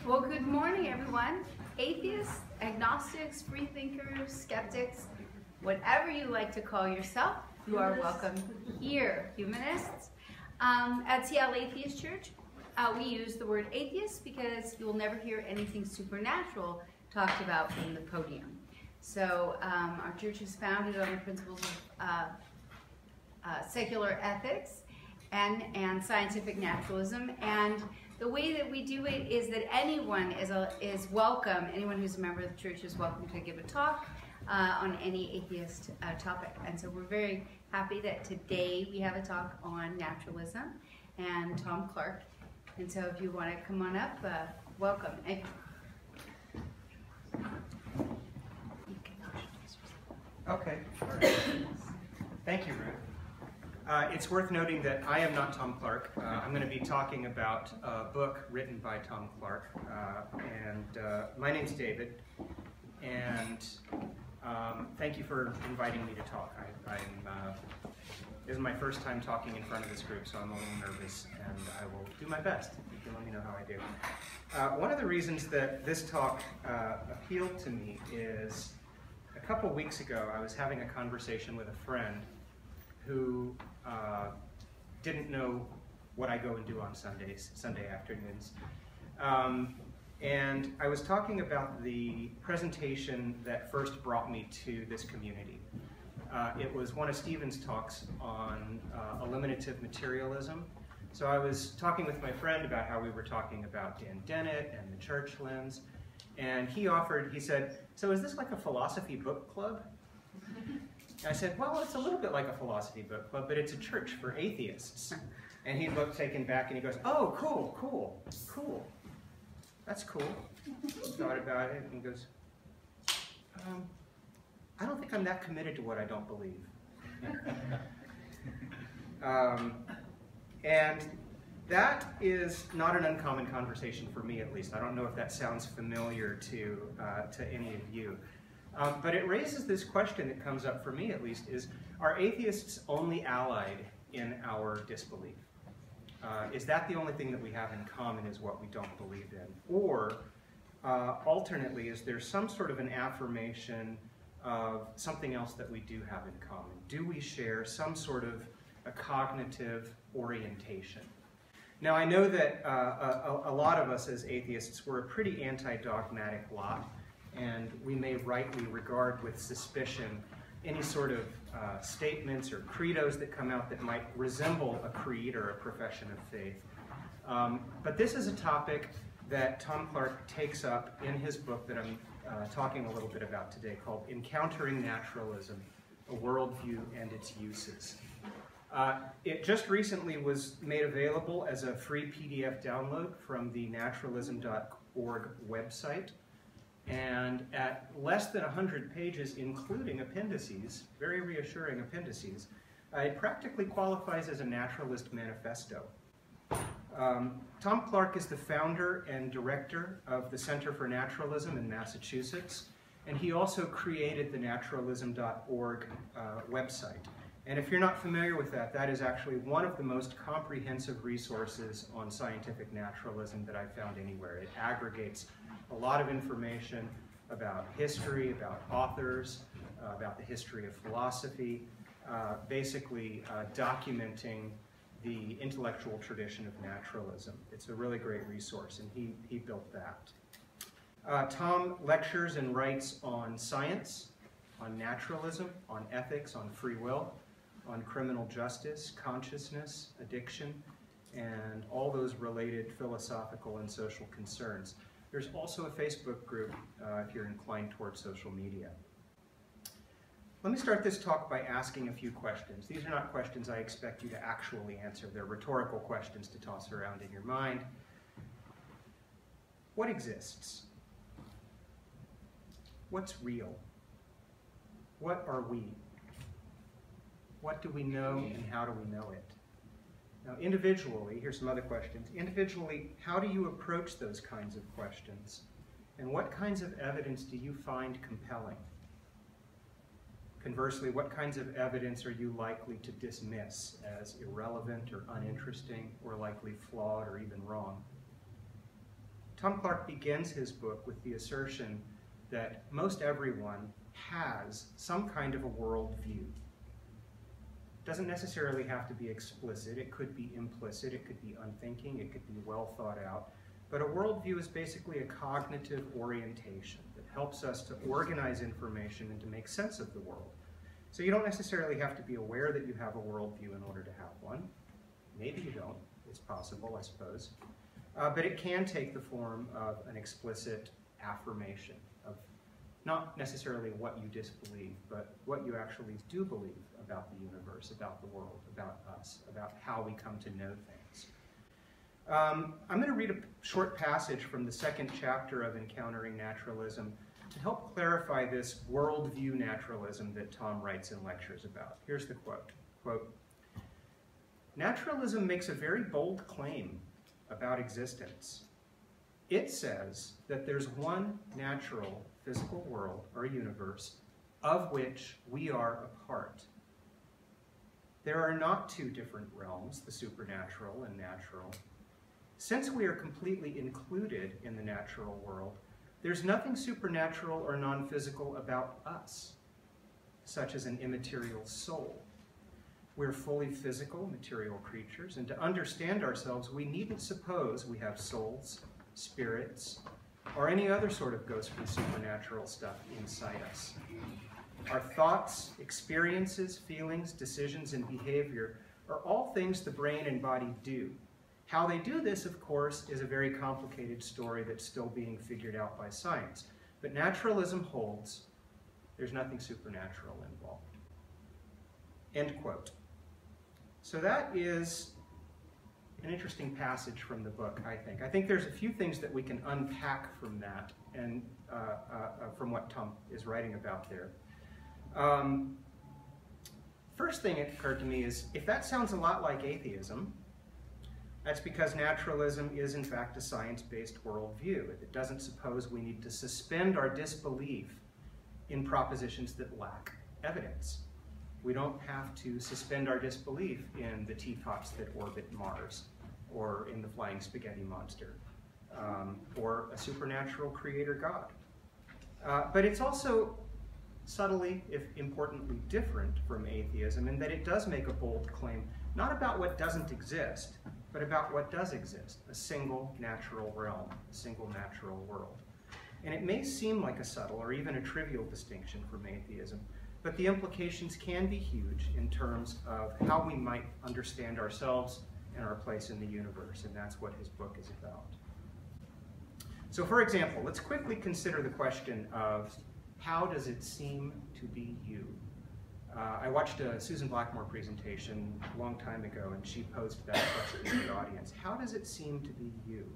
Well, good morning, everyone. Atheists, agnostics, freethinkers, skeptics, whatever you like to call yourself, you are welcome here. Humanists. At Seattle Atheist Church, we use the word atheist because you will never hear anything supernatural talked about from the podium. So our church is founded on the principles of secular ethics and scientific naturalism, and the way that we do it is that anyone is welcome. Anyone who's a member of the church is welcome to give a talk on any atheist topic. And so we're very happy that today we have a talk on naturalism and Tom Clark. And so if you want to come on up, welcome. Okay. All right. Thank you, Ruth. It's worth noting that I am not Tom Clark. I'm going to be talking about a book written by Tom Clark. My name's David, and thank you for inviting me to talk. This is my first time talking in front of this group, so I'm a little nervous, and I will do my best. You can let me know how I do. One of the reasons that this talk appealed to me is a couple weeks ago I was having a conversation with a friend who didn't know what I go and do on Sunday afternoons. And I was talking about the presentation that first brought me to this community. It was one of Stephen's talks on eliminative materialism. So I was talking with my friend about how we were talking about Dan Dennett and the church lens. And he said, so is this like a philosophy book club? I said, well, it's a little bit like a philosophy book club, but it's a church for atheists. And he looked taken back and he goes, oh, cool. That's cool. Thought about it and he goes, I don't think I'm that committed to what I don't believe. And that is not an uncommon conversation for me, at least. I don't know if that sounds familiar to any of you. But it raises this question that comes up for me, at least, is, are atheists only allied in our disbelief? Is that the only thing that we have in common is what we don't believe in? Or, alternately, is there some sort of an affirmation of something else that we do have in common? Do we share some sort of a cognitive orientation? Now, I know that a lot of us as atheists, we're a pretty anti-dogmatic lot, and we may rightly regard with suspicion any sort of statements or credos that come out that might resemble a creed or a profession of faith. But this is a topic that Tom Clark takes up in his book that I'm talking a little bit about today, called Encountering Naturalism, A Worldview and Its Uses. It just recently was made available as a free PDF download from the naturalism.org website. And at less than 100 pages, including appendices, very reassuring appendices, it practically qualifies as a naturalist manifesto. Tom Clark is the founder and director of the Center for Naturalism in Massachusetts, and he also created the naturalism.org website. And if you're not familiar with that, that is actually one of the most comprehensive resources on scientific naturalism that I've found anywhere. It aggregates a lot of information about history, about authors, about the history of philosophy, basically documenting the intellectual tradition of naturalism. It's a really great resource, and he built that. Tom lectures and writes on science, on naturalism, on ethics, on free will, on criminal justice, consciousness, addiction, and all those related philosophical and social concerns. There's also a Facebook group if you're inclined towards social media. Let me start this talk by asking a few questions. These are not questions I expect you to actually answer. They're rhetorical questions to toss around in your mind. What exists? What's real? What are we? What do we know and how do we know it? Now, individually, here's some other questions. Individually, how do you approach those kinds of questions? And what kinds of evidence do you find compelling? Conversely, what kinds of evidence are you likely to dismiss as irrelevant or uninteresting or likely flawed or even wrong? Tom Clark begins his book with the assertion that most everyone has some kind of a worldview. It doesn't necessarily have to be explicit. It could be implicit. It could be unthinking. It could be well thought out. But a worldview is basically a cognitive orientation that helps us to organize information and to make sense of the world. So you don't necessarily have to be aware that you have a worldview in order to have one. Maybe you don't. It's possible, I suppose. But it can take the form of an explicit affirmation of not necessarily what you disbelieve, but what you actually do believe about the universe, about the world, about us, about how we come to know things. I'm going to read a short passage from the second chapter of Encountering Naturalism to help clarify this worldview naturalism that Tom writes in lectures about. Here's the quote. Quote, "Naturalism makes a very bold claim about existence. It says that there's one natural physical world or universe of which we are a part. There are not two different realms, the supernatural and natural. Since we are completely included in the natural world, there's nothing supernatural or non-physical about us, such as an immaterial soul. We're fully physical, material creatures, and to understand ourselves, we needn't suppose we have souls, spirits, or any other sort of ghostly supernatural stuff inside us. Our thoughts, experiences, feelings, decisions, and behavior are all things the brain and body do. How they do this, of course, is a very complicated story that's still being figured out by science. But naturalism holds there's nothing supernatural involved." End quote. So that is an interesting passage from the book, I think. I think there's a few things that we can unpack from that and from what Tom is writing about there. First thing that occurred to me is, if that sounds a lot like atheism, that's because naturalism is, in fact, a science-based worldview. It doesn't suppose we need to suspend our disbelief in propositions that lack evidence. We don't have to suspend our disbelief in the teapots that orbit Mars, or in the flying spaghetti monster, or a supernatural creator God. But it's also subtly, if importantly, different from atheism in that it does make a bold claim, not about what doesn't exist, but about what does exist, a single natural realm, a single natural world. And it may seem like a subtle or even a trivial distinction from atheism, but the implications can be huge in terms of how we might understand ourselves and our place in the universe, and that's what his book is about. So for example, let's quickly consider the question of how does it seem to be you? I watched a Susan Blackmore presentation a long time ago, and she posed that question to the audience. How does it seem to be you?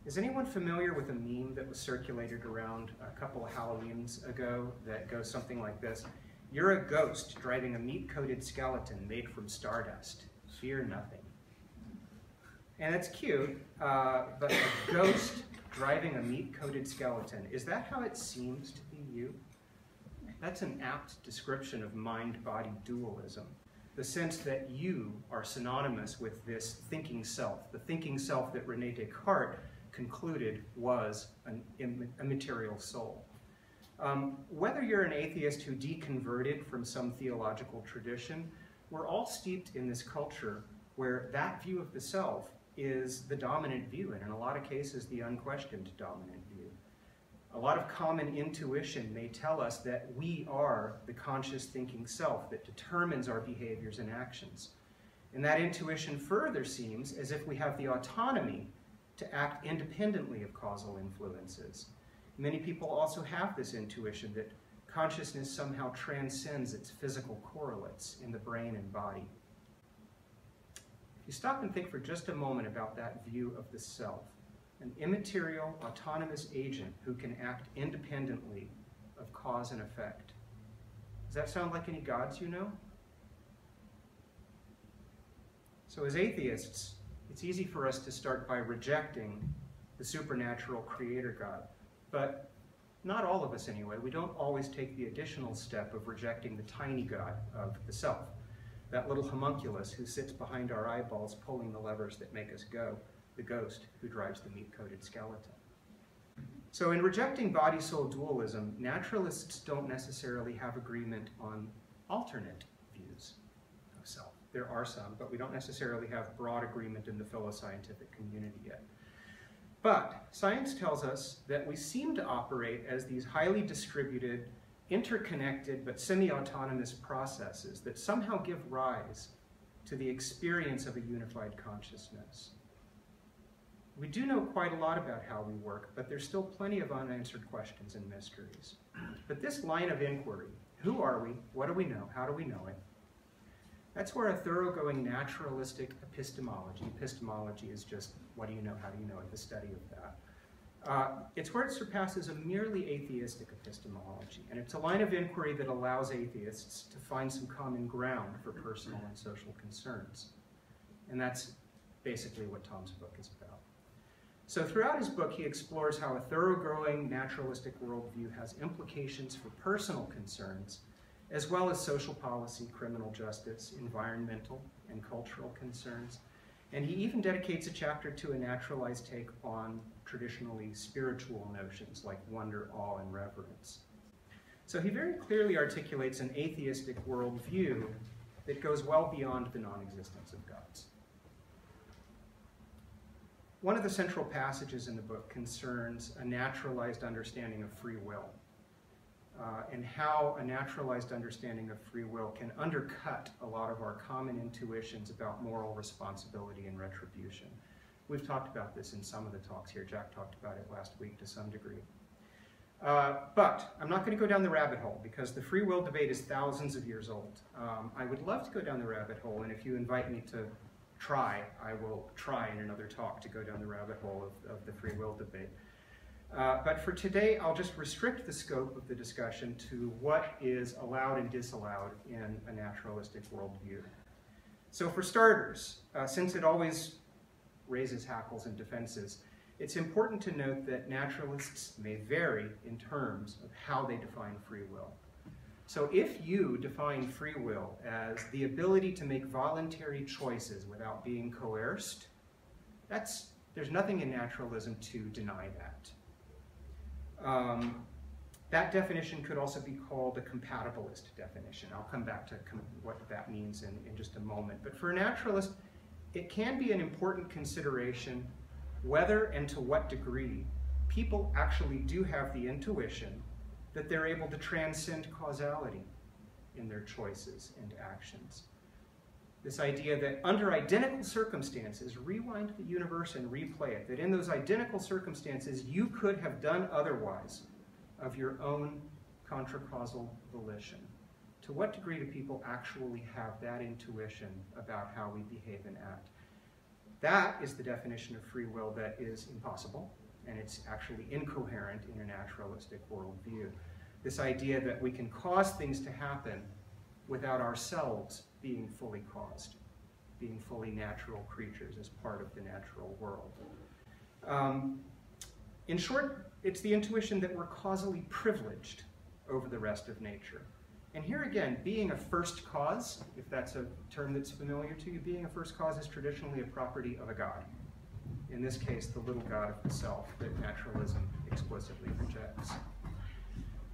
Is anyone familiar with a meme that was circulated around a couple of Halloweens ago that goes something like this? "You're a ghost driving a meat-coated skeleton made from stardust. Fear nothing." And it's cute, but a ghost driving a meat-coated skeleton, is that how it seems to be you? That's an apt description of mind-body dualism, the sense that you are synonymous with this thinking self, the thinking self that René Descartes concluded was an immaterial soul. Whether you're an atheist who deconverted from some theological tradition, we're all steeped in this culture where that view of the self is the dominant view, and in a lot of cases, the unquestioned dominant view. A lot of common intuition may tell us that we are the conscious thinking self that determines our behaviors and actions. And that intuition further seems as if we have the autonomy to act independently of causal influences. Many people also have this intuition that consciousness somehow transcends its physical correlates in the brain and body. If you stop and think for just a moment about that view of the self, an immaterial, autonomous agent who can act independently of cause and effect. Does that sound like any gods you know? So as atheists, it's easy for us to start by rejecting the supernatural creator God, but not all of us anyway. We don't always take the additional step of rejecting the tiny God of the self, that little homunculus who sits behind our eyeballs pulling the levers that make us go. the ghost who drives the meat-coated skeleton. So in rejecting body-soul dualism, naturalists don't necessarily have agreement on alternate views of self. There are some, but we don't necessarily have broad agreement in the philoscientific community yet. But science tells us that we seem to operate as these highly distributed, interconnected, but semi-autonomous processes that somehow give rise to the experience of a unified consciousness. We do know quite a lot about how we work, but there's still plenty of unanswered questions and mysteries. But this line of inquiry, who are we, what do we know, how do we know it, that's where a thoroughgoing naturalistic epistemology is just what do you know, how do you know it, the study of that. It's where it surpasses a merely atheistic epistemology, and it's a line of inquiry that allows atheists to find some common ground for personal and social concerns. And that's basically what Tom's book is about. So throughout his book, he explores how a thoroughgoing naturalistic worldview has implications for personal concerns, as well as social policy, criminal justice, environmental and cultural concerns. And he even dedicates a chapter to a naturalized take on traditionally spiritual notions like wonder, awe, and reverence. So he very clearly articulates an atheistic worldview that goes well beyond the non-existence of gods. One of the central passages in the book concerns a naturalized understanding of free will, and how a naturalized understanding of free will can undercut a lot of our common intuitions about moral responsibility and retribution. We've talked about this in some of the talks here. Jack talked about it last week to some degree. But I'm not going to go down the rabbit hole because the free will debate is thousands of years old. I would love to go down the rabbit hole, and if you invite me to try, I will try in another talk to go down the rabbit hole of the free will debate. But for today, I'll just restrict the scope of the discussion to what is allowed and disallowed in a naturalistic worldview. So for starters, since it always raises hackles and defenses, it's important to note that naturalists may vary in terms of how they define free will. So if you define free will as the ability to make voluntary choices without being coerced, there's nothing in naturalism to deny that. That definition could also be called a compatibilist definition. I'll come back to what that means in just a moment. But for a naturalist, it can be an important consideration whether and to what degree people actually do have the intuition that they're able to transcend causality in their choices and actions. This idea that under identical circumstances, rewind the universe and replay it, that in those identical circumstances, you could have done otherwise of your own contra-causal volition. To what degree do people actually have that intuition about how we behave and act? That is the definition of free will that is impossible, and it's actually incoherent in a naturalistic worldview. This idea that we can cause things to happen without ourselves being fully caused, being fully natural creatures as part of the natural world. In short, it's the intuition that we're causally privileged over the rest of nature. And here again, being a first cause, if that's a term that's familiar to you, being a first cause is traditionally a property of a god. In this case, the little god of the self that naturalism explicitly rejects.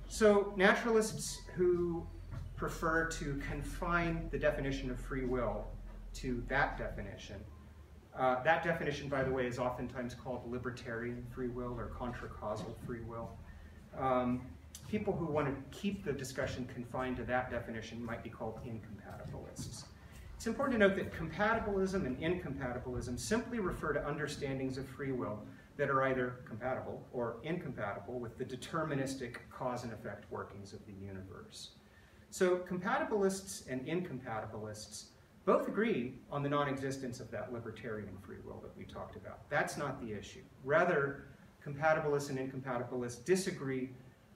So naturalists who prefer to confine the definition of free will to that definition, by the way, is oftentimes called libertarian free will or contra-causal free will. People who want to keep the discussion confined to that definition might be called incompatibilists. It's important to note that compatibilism and incompatibilism simply refer to understandings of free will that are either compatible or incompatible with the deterministic cause and effect workings of the universe. So compatibilists and incompatibilists both agree on the non-existence of that libertarian free will that we talked about. That's not the issue. Rather, compatibilists and incompatibilists disagree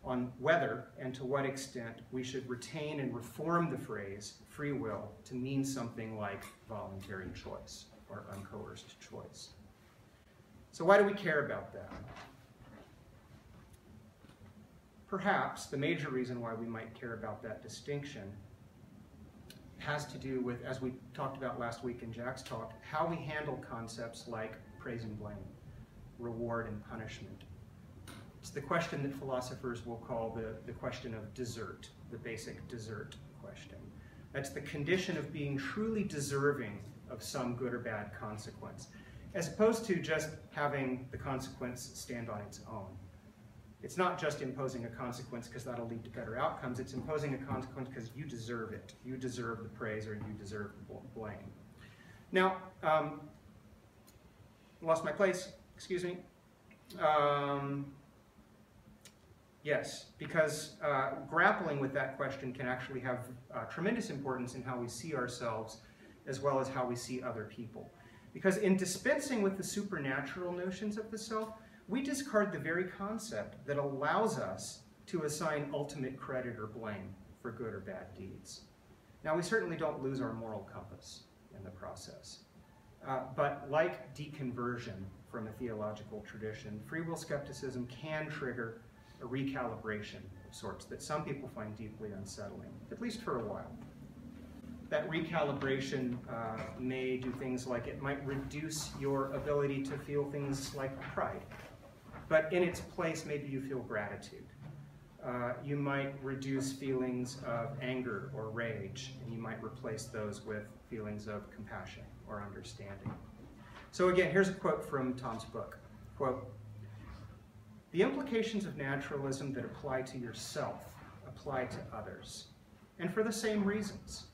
on whether and to what extent we should retain and reform the phrase free will to mean something like voluntary choice or uncoerced choice. So why do we care about that? Perhaps the major reason why we might care about that distinction has to do with, as we talked about last week in Jack's talk, how we handle concepts like praise and blame, reward and punishment. It's the question that philosophers will call the question of desert, the basic desert question. That's the condition of being truly deserving of some good or bad consequence, as opposed to just having the consequence stand on its own. It's not just imposing a consequence because that'll lead to better outcomes. It's imposing a consequence because you deserve it. You deserve the praise or you deserve the blame. Now, lost my place, excuse me. Yes, because grappling with that question can actually have tremendous importance in how we see ourselves as well as how we see other people. Because in dispensing with the supernatural notions of the self, we discard the very concept that allows us to assign ultimate credit or blame for good or bad deeds. Now, we certainly don't lose our moral compass in the process. But like deconversion from a theological tradition, free will skepticism can trigger a recalibration of sorts that some people find deeply unsettling, at least for a while. That recalibration may do things like it might reduce your ability to feel things like pride. But in its place, maybe you feel gratitude. You might reduce feelings of anger or rage, and you might replace those with feelings of compassion or understanding. So again, here's a quote from Tom's book. Quote, "The implications of naturalism that apply to yourself apply to others, and for the same reasons.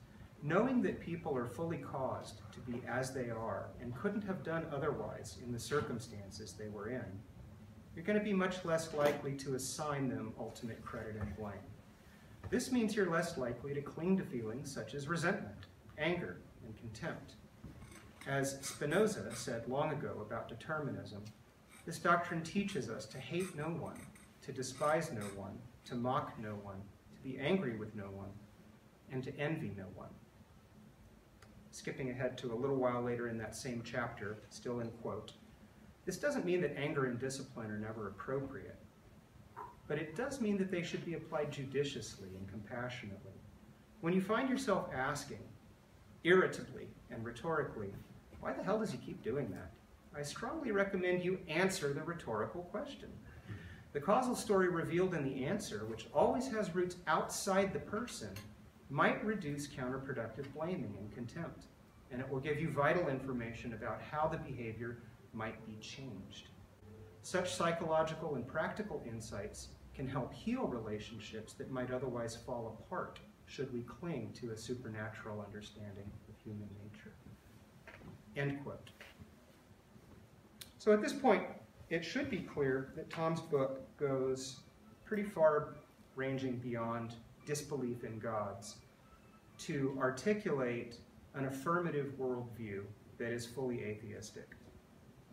Knowing that people are fully caused to be as they are and couldn't have done otherwise in the circumstances they were in, you're going to be much less likely to assign them ultimate credit and blame. This means you're less likely to cling to feelings such as resentment, anger, and contempt. As Spinoza said long ago about determinism, this doctrine teaches us to hate no one, to despise no one, to mock no one, to be angry with no one, and to envy no one." Skipping ahead to a little while later in that same chapter, still in quote, "This doesn't mean that anger and discipline are never appropriate, but it does mean that they should be applied judiciously and compassionately. When you find yourself asking, irritably and rhetorically, why the hell does he keep doing that? I strongly recommend you answer the rhetorical question. The causal story revealed in the answer, which always has roots outside the person, might reduce counterproductive blaming and contempt, and it will give you vital information about how the behavior might be changed. Such psychological and practical insights can help heal relationships that might otherwise fall apart should we cling to a supernatural understanding of human nature." End quote. So at this point, it should be clear that Tom's book goes pretty far ranging beyond disbelief in gods to articulate an affirmative worldview that is fully atheistic.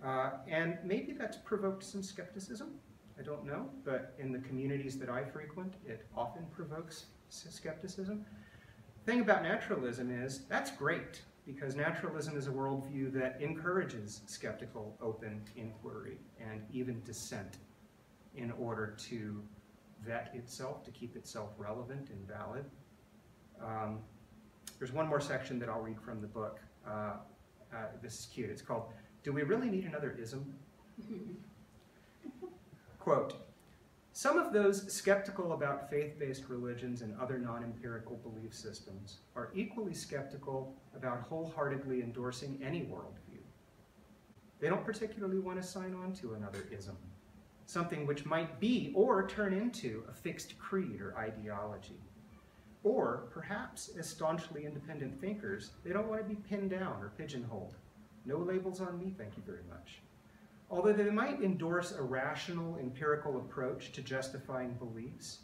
And maybe that's provoked some skepticism. I don't know, but in the communities that I frequent, it often provokes skepticism. The thing about naturalism is that's great, because naturalism is a worldview that encourages skeptical, open inquiry and even dissent in order to vet itself, to keep itself relevant and valid. There's one more section that I'll read from the book. This is cute. It's called, "Do We Really Need Another Ism?" Quote, "Some of those skeptical about faith-based religions and other non-empirical belief systems are equally skeptical about wholeheartedly endorsing any worldview. They don't particularly want to sign on to another ism, something which might be or turn into a fixed creed or ideology. Or, perhaps, as staunchly independent thinkers, they don't want to be pinned down or pigeonholed. No labels on me, thank you very much. Although they might endorse a rational, empirical approach to justifying beliefs,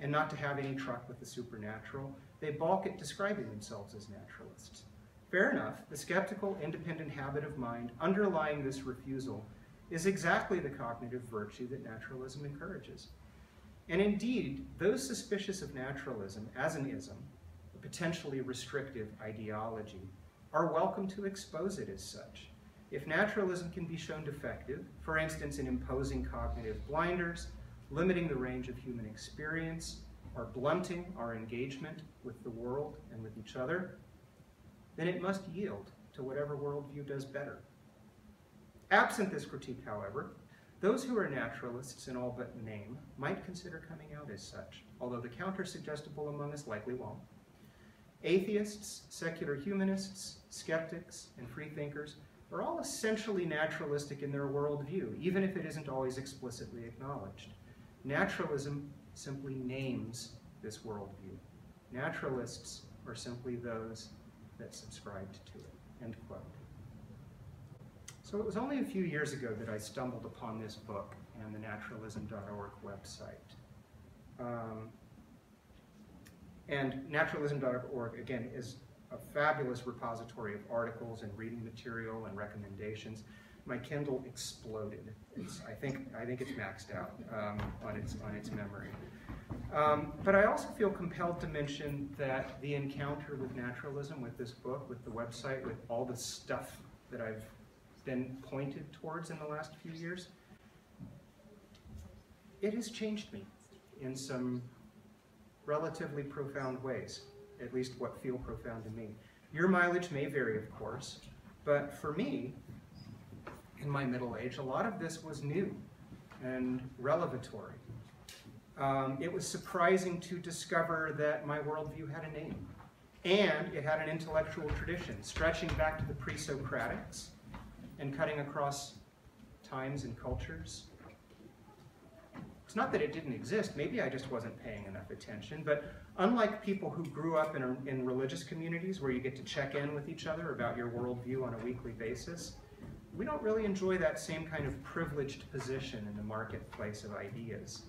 and not to have any truck with the supernatural, they balk at describing themselves as naturalists. Fair enough, the skeptical, independent habit of mind underlying this refusal is exactly the cognitive virtue that naturalism encourages. And indeed, those suspicious of naturalism as an ism, a potentially restrictive ideology, are welcome to expose it as such. If naturalism can be shown defective, for instance in imposing cognitive blinders, limiting the range of human experience, or blunting our engagement with the world and with each other, then it must yield to whatever worldview does better. Absent this critique, however, those who are naturalists in all but name might consider coming out as such, although the counter-suggestible among us likely won't. Atheists, secular humanists, skeptics, and freethinkers are all essentially naturalistic in their worldview, even if it isn't always explicitly acknowledged. Naturalism simply names this worldview. Naturalists are simply those that subscribed to it, end quote. So it was only a few years ago that I stumbled upon this book and the naturalism.org website. And naturalism.org, again, is a fabulous repository of articles and reading material and recommendations. My Kindle exploded. I think it's maxed out on its memory. But I also feel compelled to mention that the encounter with naturalism, with this book, with the website, with all the stuff that I've been pointed towards in the last few years, it has changed me in some relatively profound ways, at least what feel profound to me. Your mileage may vary, of course, but for me, in my middle age, a lot of this was new and revelatory. It was surprising to discover that my worldview had a name, and it had an intellectual tradition stretching back to the pre-Socratics and cutting across times and cultures. It's not that it didn't exist, maybe I just wasn't paying enough attention, but unlike people who grew up in religious communities where you get to check in with each other about your worldview on a weekly basis, we don't really enjoy that same kind of privileged position in the marketplace of ideas.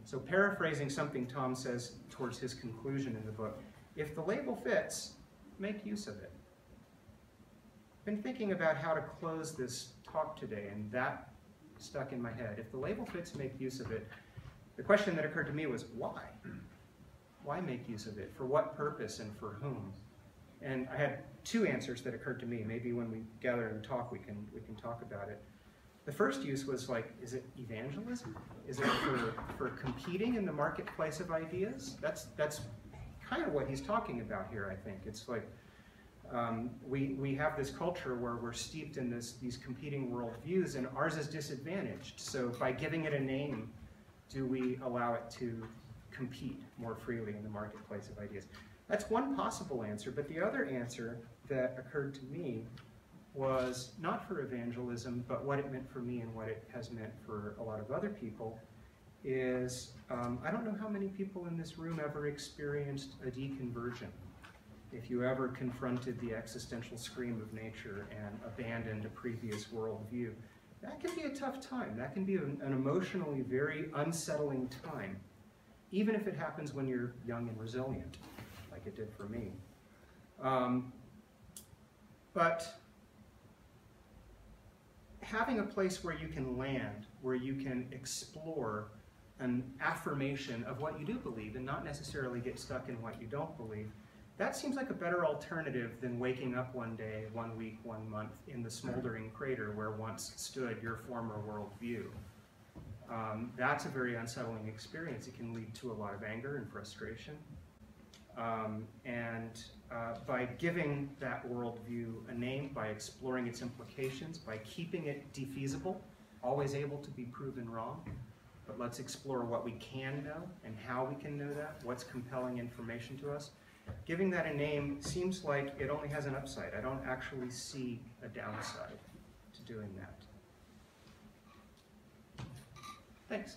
So paraphrasing something Tom says towards his conclusion in the book, if the label fits, make use of it. I've been thinking about how to close this talk today, and that stuck in my head. If the label fits, make use of it. The question that occurred to me was, why? Why make use of it? For what purpose and for whom? And I had two answers that occurred to me. Maybe when we gather and talk, we can talk about it. The first use was like, is it evangelism? Is it for competing in the marketplace of ideas? That's kind of what he's talking about here, I think. It's like, we have this culture where we're steeped in these competing worldviews, and ours is disadvantaged. So by giving it a name, do we allow it to compete more freely in the marketplace of ideas? That's one possible answer, but the other answer that occurred to me was not for evangelism, but what it meant for me and what it has meant for a lot of other people is, I don't know how many people in this room ever experienced a deconversion. If you ever confronted the existential scream of nature and abandoned a previous worldview, that can be a tough time. That can be an emotionally very unsettling time, even if it happens when you're young and resilient, like it did for me. But having a place where you can land, where you can explore an affirmation of what you do believe and not necessarily get stuck in what you don't believe, that seems like a better alternative than waking up one day, 1 week, 1 month in the smoldering crater where once stood your former worldview. That's a very unsettling experience. It can lead to a lot of anger and frustration. By giving that worldview a name, by exploring its implications, by keeping it defeasible, always able to be proven wrong, but let's explore what we can know and how we can know that, what's compelling information to us. Giving that a name seems like it only has an upside. I don't actually see a downside to doing that. Thanks.